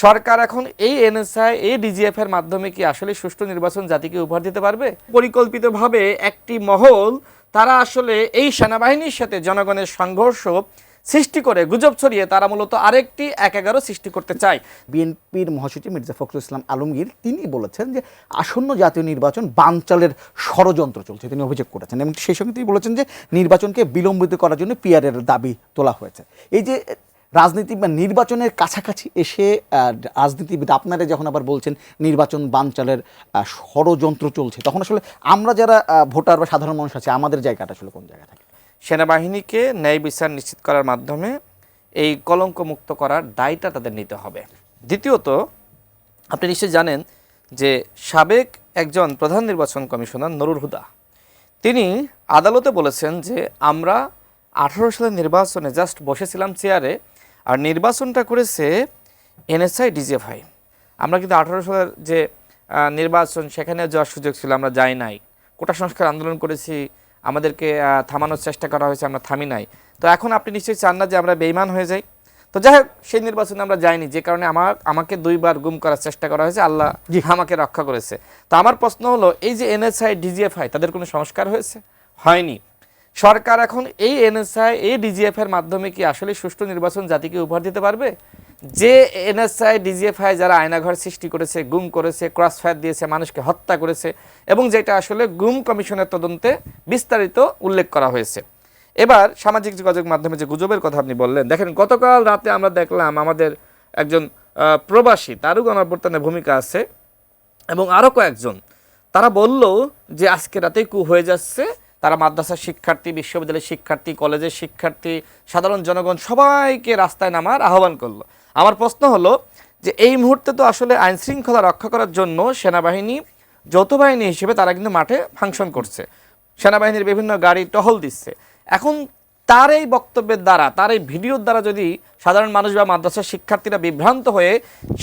সরকার এখন এই এনএসআই এই ডিজিএফ এর মাধ্যমে কি আসলে সুষ্ঠু নির্বাচন জাতিকে উপহার দিতে পারবে? পরিকল্পিতভাবে একটি মহল তারা আসলে এই সেনাবাহিনীর সাথে জনগণের সংঘর্ষ সৃষ্টি করে গুজব ছড়িয়ে তারা মূলত আরেকটি ১-১১ সৃষ্টি করতে চায়। বিএনপির মহাসচিব মির্জা ফখরুল ইসলাম আলমগীর তিনি বলেছেন যে আসন্ন জাতীয় নির্বাচন বানচালের ষড়যন্ত্র চলছে, তিনি অভিযোগ করেছেন এবং সেই সঙ্গে তিনি বলেছেন যে নির্বাচনকে বিলম্বিত করার জন্য পিআরের দাবি তোলা হয়েছে। এই যে রাজনীতি বা নির্বাচনের কাছাকাছি এসে রাজনীতিবিদ আপনারা যখন আবার বলছেন নির্বাচন বানচালের ষড়যন্ত্র চলছে, তখন আসলে আমরা যারা ভোটার বা সাধারণ মানুষ আছে আমাদের জায়গাটা আসলে কোন জায়গা থাকে? সেনাবাহিনীকে ন্যায় বিচার নিশ্চিত করার মাধ্যমে এই কলঙ্কমুক্ত করার দায়টা তাদের নিতে হবে। দ্বিতীয়ত, আপনি নিশ্চয়ই জানেন যে সাবেক একজন প্রধান নির্বাচন কমিশনার নুরুল হুদা তিনি আদালতে বলেছেন যে আমরা 18 সালের নির্বাচনে জাস্ট বসেছিলাম চেয়ারে, আর নির্বাচনটা করেছে এনএসআই ডিজিএফআই। আমরা কিন্তু 18 সালের যে নির্বাচন সেখানে যাওয়ার সুযোগ ছিল, আমরা যাই নাই। কোটা সংস্কার আন্দোলন করেছি, আমাদেরকে থামানোর চেষ্টা করা হয়েছে, আমরা থামি নাই। তো এখন আপনি নিশ্চয়ই চান না যে আমরা বেঈমান হয়ে যাই। তো যাই হোক, সেই নির্বাচনে আমরা যাইনি, যে কারণে আমাকে 2 বার গুম করার চেষ্টা করা হয়েছে, আল্লাহ আমাকে রক্ষা করেছে। তো আমার প্রশ্ন হলো, এই যে এনএসআই ডিজিএফআই তাদের কোনো সংস্কার হয়েছে? হয়নি। সরকার এখন এই এনএসআই এই ডিজিএফ এর মাধ্যমে কি আসলে সুষ্ঠু নির্বাচন জাতিকে উপহার দিতে পারবে? যে এনএসআই ডিজিএফআই যারা আয়নাঘর সৃষ্টি করেছে, গুম করেছে, ক্রস ফায়ার দিয়েছে, মানুষকে হত্যা করেছে, এবং যেটা আসলে গুম কমিশনের তদন্তে বিস্তারিত উল্লেখ করা হয়েছে। এবার সামাজিক যোগাযোগ মাধ্যমে যে গুজবের কথা আপনি বললেন, দেখেন গতকাল রাতে আমরা দেখলাম আমাদের একজন প্রবাসী, তারও গণঅভ্যুত্থানের ভূমিকা আছে, এবং আরও কয়েকজন তারা বলল যে আজকে রাতেই কু হয়ে যাচ্ছে। তারা মাদ্রাসার শিক্ষার্থী, বিশ্ববিদ্যালয়ের শিক্ষার্থী, কলেজের শিক্ষার্থী, সাধারণ জনগণ সবাইকে রাস্তায় নামার আহ্বান করলো। আমার প্রশ্ন হলো যে এই মুহূর্তে তো আসলে আইন শৃঙ্খলা রক্ষা করার জন্য সেনাবাহিনী যৌথ বাহিনী হিসেবে তারা কিন্তু মাঠে ফাংশন করছে, সেনাবাহিনীর বিভিন্ন গাড়ি টহল দিচ্ছে। এখন তার এই বক্তব্যের দ্বারা, তার এই ভিডিওর দ্বারা যদি সাধারণ মানুষ বা মাদ্রাসার শিক্ষার্থীরা বিভ্রান্ত হয়ে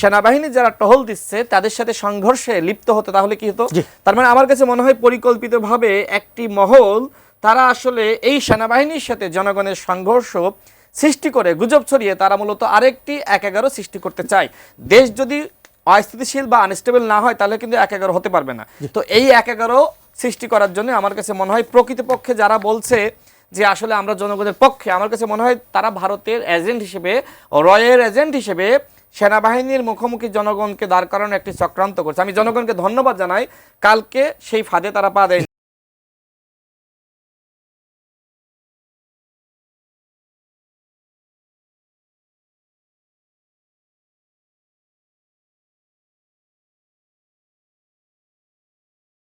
সেনাবাহিনী যারা টহল দিচ্ছে তাদের সাথে সংঘর্ষে লিপ্ত হতো, তাহলে কি হতো? তার মানে আমার কাছে মনে হয় পরিকল্পিতভাবে একটি মহল তারা আসলে এই সেনাবাহিনীর সাথে জনগণের সংঘর্ষ সৃষ্টি করে গুজব ছড়িয়ে তারা মূলত আরেকটি ১-১১ সৃষ্টি করতে চায়। দেশ যদি অস্থিতিশীল বা আনস্টেবল না হয় তাহলে কিন্তু ১-১১ হতে পারবে না। তো এই ১-১১ সৃষ্টি করার জন্য আমার কাছে মনে হয় প্রকৃতপক্ষে যারা বলছে যে আসলে আমরা জনগণের পক্ষে, আমার কাছে মনে হয় তারা ভারতের এজেন্ট হিসেবে, রয়ের এজেন্ট হিসেবে সেনাবাহিনীর মুখোমুখি জনগণকে দাঁড় করানোর একটি চক্রান্ত করছে। আমি জনগণকে ধন্যবাদ জানাই, কালকে সেই ফাঁদে তারা পা দেয়নি।